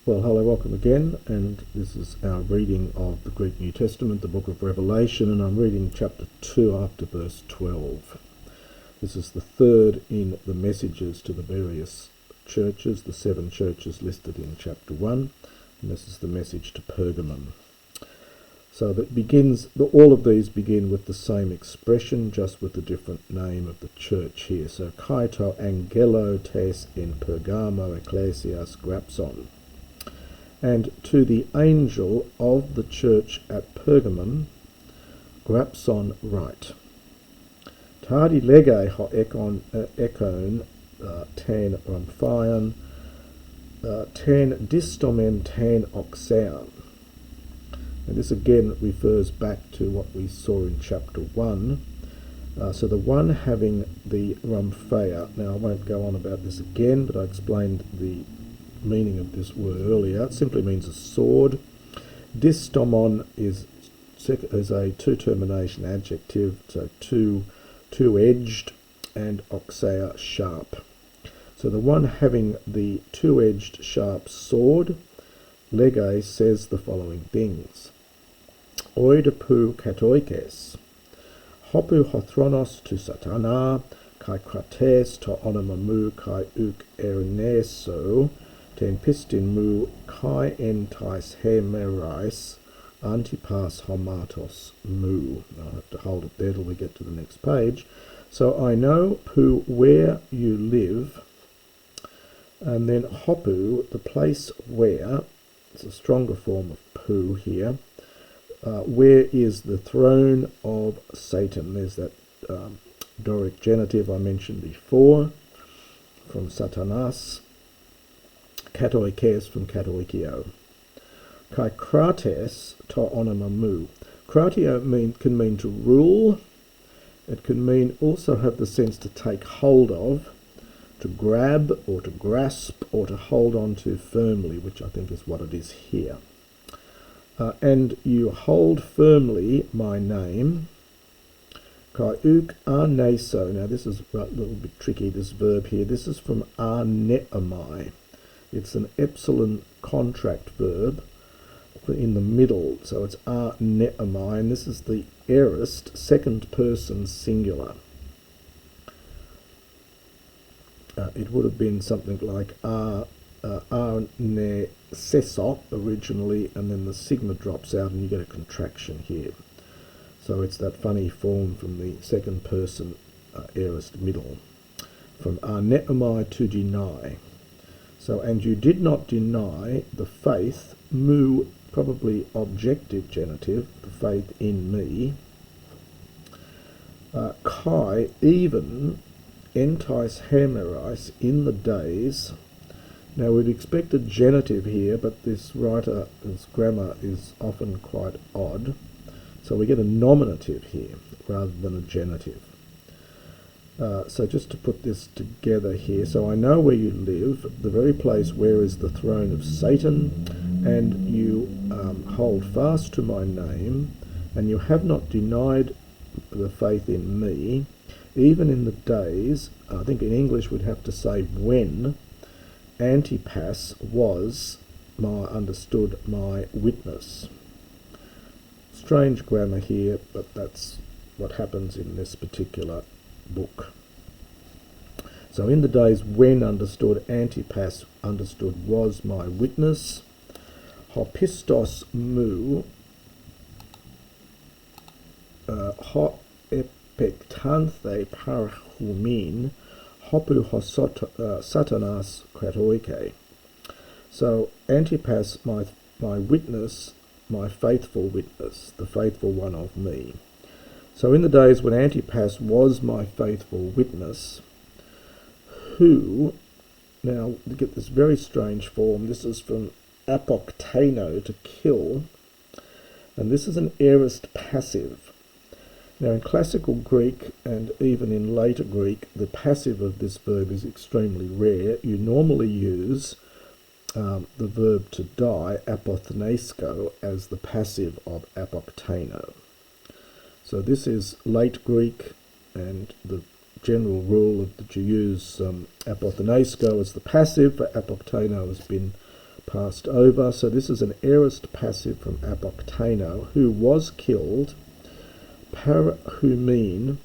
Well, hello, welcome again, and this is our reading of the Greek New Testament, the book of Revelation, and I'm reading chapter 2 after verse 12. This is the third in the messages to the various churches, the 7 churches listed in chapter 1, and this is the message to Pergamum. So that begins, all of these begin with the same expression, just with a different name of the church here. So, Kaito angelo tes in Pergamo ecclesias grapson. And to the angel of the church at Pergamum, grapson write, Tardi lege ho ekon ten ramphion, ten distomen ten oxean. And this again refers back to what we saw in chapter 1. So the one having the rampheia. Now I won't go on about this again, but I explained the meaning of this word earlier. It simply means a sword. Distomon is a two-termination adjective, so two-edged, and oxea, sharp. So the one having the two-edged sharp sword, lege, says the following things. Oidopou katoikes, hopu hothronos tu satana, kai krates to onomamu kai uk erneso, ten pistin mu kai entais hemerais, antipas homatos mu. I'll have to hold it there till we get to the next page. So I know, pu, where you live, and then hopu, the place where, it's a stronger form of pu here, where is the throne of Satan. There's that Doric genitive I mentioned before, from satanas, katoikes from katoikio. Kai krates to onomamu. Kratio can mean to rule. It can mean also have the sense to take hold of, to grab or to grasp or to hold on to firmly, which I think is what it is here. And you hold firmly my name. Kai uk arneso. Now this is a little bit tricky, this verb here. This is from arneomai. It's an epsilon contract verb in the middle. So it's arneomai, and this is the aorist, second person singular. It would have been something like arneseso originally, and then the sigma drops out and you get a contraction here. So it's that funny form from the second person aorist middle. From arneomai, to deny. So, and you did not deny the faith, mu, probably objective genitive, the faith in me. Kai, even, entais hemerais, in the days. Now we'd expect a genitive here, but this grammar is often quite odd. So we get a nominative here rather than a genitive. So just to put this together here, so I know where you live, the very place where is the throne of Satan, and you hold fast to my name, and you have not denied the faith in me, even in the days, I think in English we'd have to say when, Antipas was understood my witness. Strange grammar here, but that's what happens in this particular book. So in the days when understood, Antipas understood was my witness. Hopistos mu, ho epektanthe parachumin, hopu satanas kratoike. So Antipas, my witness, my faithful witness, the faithful one of me. So in the days when Antipas was my faithful witness, who, now to get this very strange form, this is from apoktano, to kill, and this is an aorist passive. Now in classical Greek and even in later Greek, the passive of this verb is extremely rare. You normally use the verb to die, apothnesko, as the passive of apoktano. So this is late Greek, and the general rule that you use apothnesko as the passive, for apoktano has been passed over. So this is an aorist passive from apoktano, who was killed. Parahumene.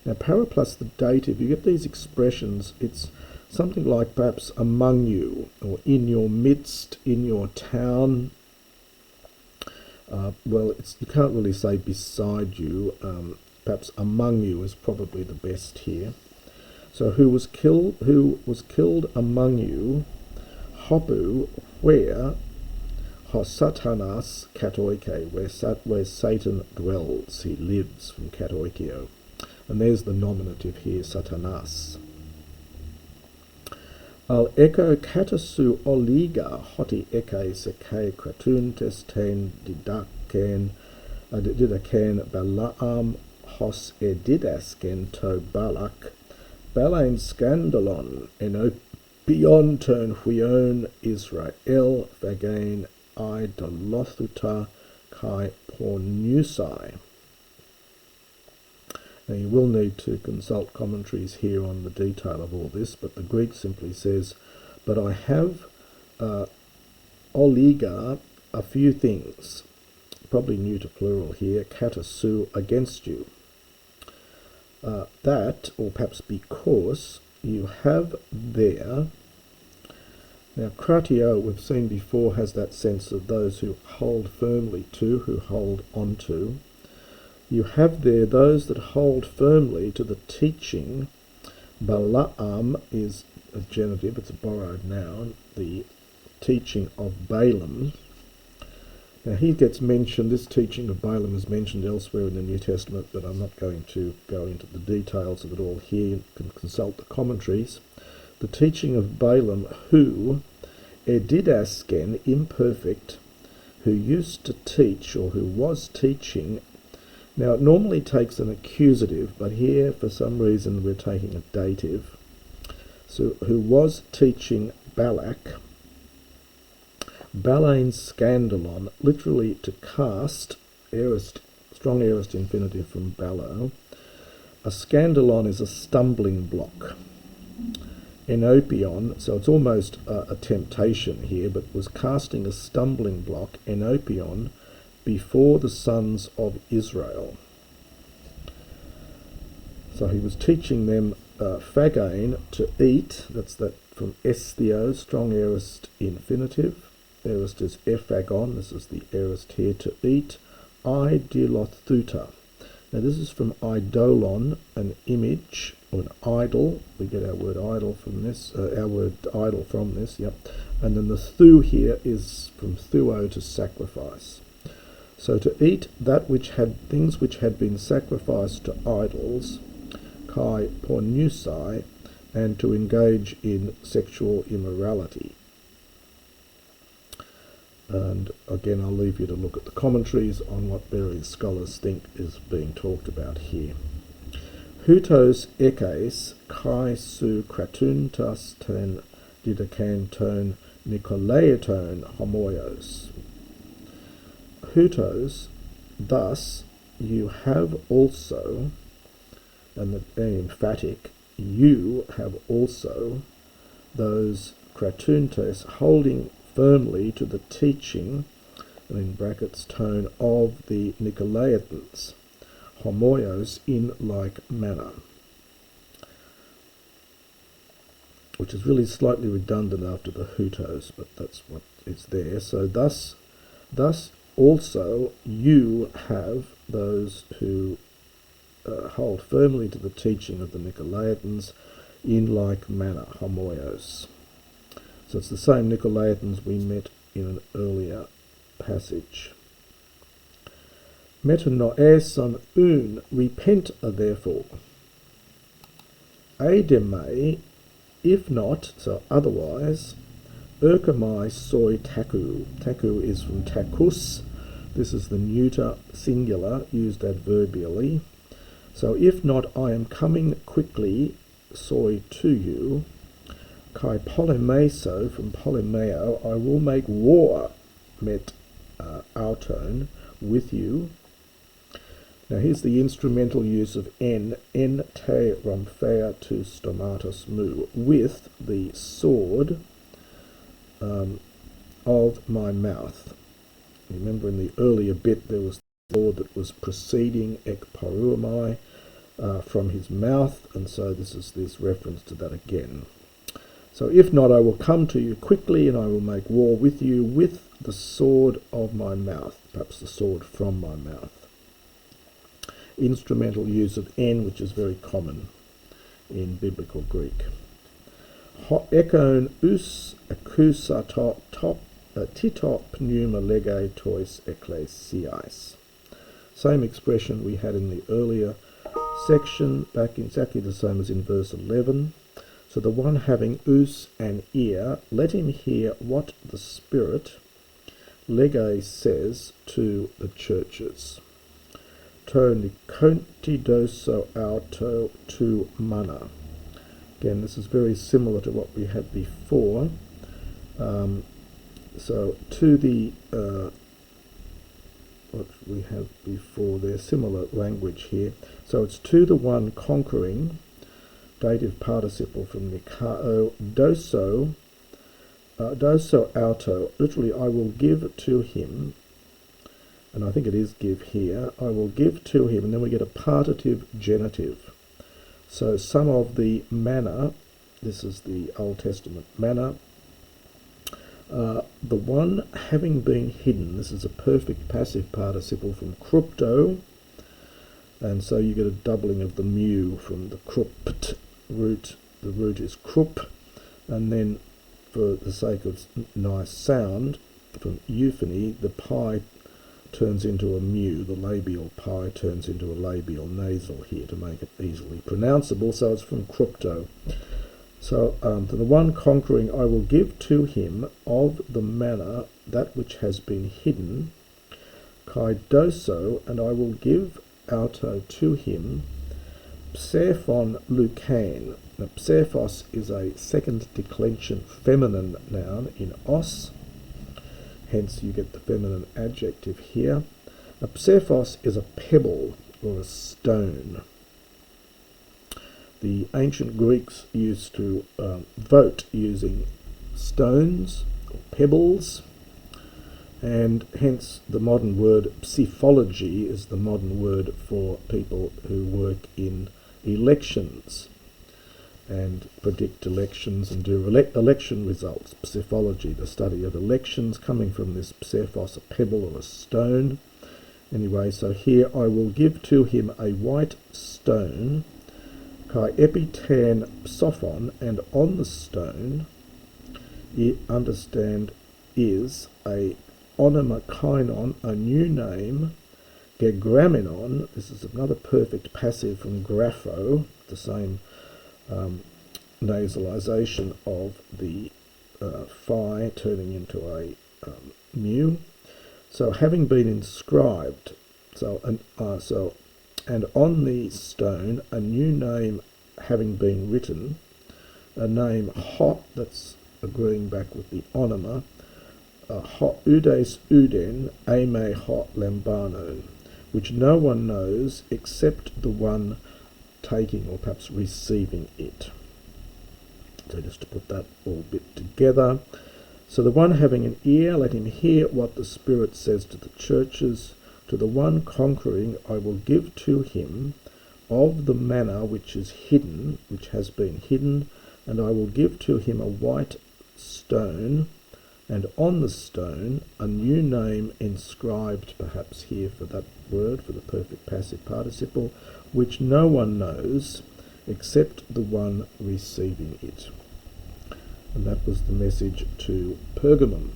Now, para plus the dative, you get these expressions. It's something like perhaps among you, or in your midst, in your town. Well, you can't really say beside you. Perhaps among you is probably the best here. So who was killed among you, hopu, where hosatanas katoike, where Satan dwells, he lives, from katoikeo. And there's the nominative here, satanas. Al echo katasu oliga hoti eke seke kratuntes ten didaken balaam hos edidasken to balak balain scandalon enopion turn huion Israel vagain idolothuta kai pornusai. Now you will need to consult commentaries here on the detail of all this, but the Greek simply says, but I have oliga, a few things, probably new to plural here, katasu, against you. That, or perhaps because, you have there. Now kratio, we've seen before, has that sense of those who hold firmly to, who hold on to. You have there those that hold firmly to the teaching. Balaam is a genitive, it's a borrowed noun, the teaching of Balaam. Now he gets mentioned, this teaching of Balaam is mentioned elsewhere in the New Testament, but I'm not going to go into the details of it all here. You can consult the commentaries. The teaching of Balaam, who, edidasken, imperfect, who used to teach, or who was teaching. Now, it normally takes an accusative, but here, for some reason, we're taking a dative. So, who was teaching Balak, balain scandalon, literally to cast, aorist, strong aorist infinitive from ballo. A scandalon is a stumbling block. Enopion, so it's almost a temptation here, but was casting a stumbling block, enopion, before the sons of Israel. So he was teaching them phagain, to eat. That's that from esthio, strong aorist infinitive. Aorist is ephagon, this is the aorist here, to eat. Idolothuta. Now this is from eidolon, an image, or an idol. We get our word idol from this, yep. And then the thu here is from thuo, to sacrifice. So to eat that which had things which had been sacrificed to idols, kai pornusai, and to engage in sexual immorality. And again, I'll leave you to look at the commentaries on what various scholars think is being talked about here. Hutos ekes kai su kratuntas ten didakanton nikolaeton homoios. Hutos, thus you have also, and the emphatic, you have also those kratuntes holding firmly to the teaching, and in brackets tone, of the Nicolaitans, homoios, in like manner. Which is really slightly redundant after the hutos, but that's what is there. So thus also you have those who hold firmly to the teaching of the Nicolaitans in like manner, homoios. So it's the same Nicolaitans we met in an earlier passage. Metanoeson un, repent therefore. Eideme, if not, so otherwise, erkamai soi taku. Taku is from takus. This is the neuter singular used adverbially. So if not, I am coming quickly, soi, to you. Kai polemeso, from polemeo, I will make war, met auton, with you. Now here's the instrumental use of en te romphea to stomatos mu, with the sword of my mouth. Remember in the earlier bit there was the sword that was proceeding, ekparuomai, from his mouth, and so this is this reference to that again. So if not, I will come to you quickly, and I will make war with you with the sword of my mouth, perhaps the sword from my mouth. Instrumental use of n, which is very common in biblical Greek. Ho ekon us akusato top tito pneuma lege tois ecclesiais. Same expression we had in the earlier section, back exactly the same as in verse 11. So the one having us, an ear, let him hear what the Spirit, lege, says to the churches. To nikonti doso auto to mana. Again, this is very similar to what we had before. So to the what we have before there, similar language here. So it's to the one conquering, dative participle from nikao, doso auto, literally I will give to him, and I think it is give here, I will give to him, and then we get a partitive genitive. So some of the manna, this is the Old Testament manna, the one having been hidden, this is a perfect passive participle from crypto, and so you get a doubling of the mu from the crypt root. The root is crup, and then for the sake of nice sound, from euphony, the pi turns into a mu, the labial pi turns into a labial nasal here to make it easily pronounceable, so it's from crypto. So to the one conquering I will give to him of the manna that which has been hidden, kaidoso, and I will give auto to him, psephon lucain. Now psephos is a second declension feminine noun in os, hence you get the feminine adjective here. A psephos is a pebble or a stone. The ancient Greeks used to vote using stones or pebbles, and hence the modern word psephology is the modern word for people who work in elections and predict elections and do election results. Psephology, the study of elections, coming from this psephos, a pebble or a stone. Anyway, so here I will give to him a white stone, kai epitan psophon, and on the stone, you understand, is a onomakainon, a new name, gegramenon, this is another perfect passive from grapho, the same nasalization of the phi turning into a mu. So having been inscribed, and on the stone a new name having been written, a name hot, that's agreeing back with the onoma, hot udes uden ame hot lambano, which no one knows except the one taking or perhaps receiving it. So just to put that all bit together. So the one having an ear, let him hear what the Spirit says to the churches. To the one conquering I will give to him of the manna which is hidden, which has been hidden, and I will give to him a white stone, and on the stone a new name inscribed, perhaps here for that word, for the perfect passive participle, which no one knows except the one receiving it. And that was the message to Pergamum.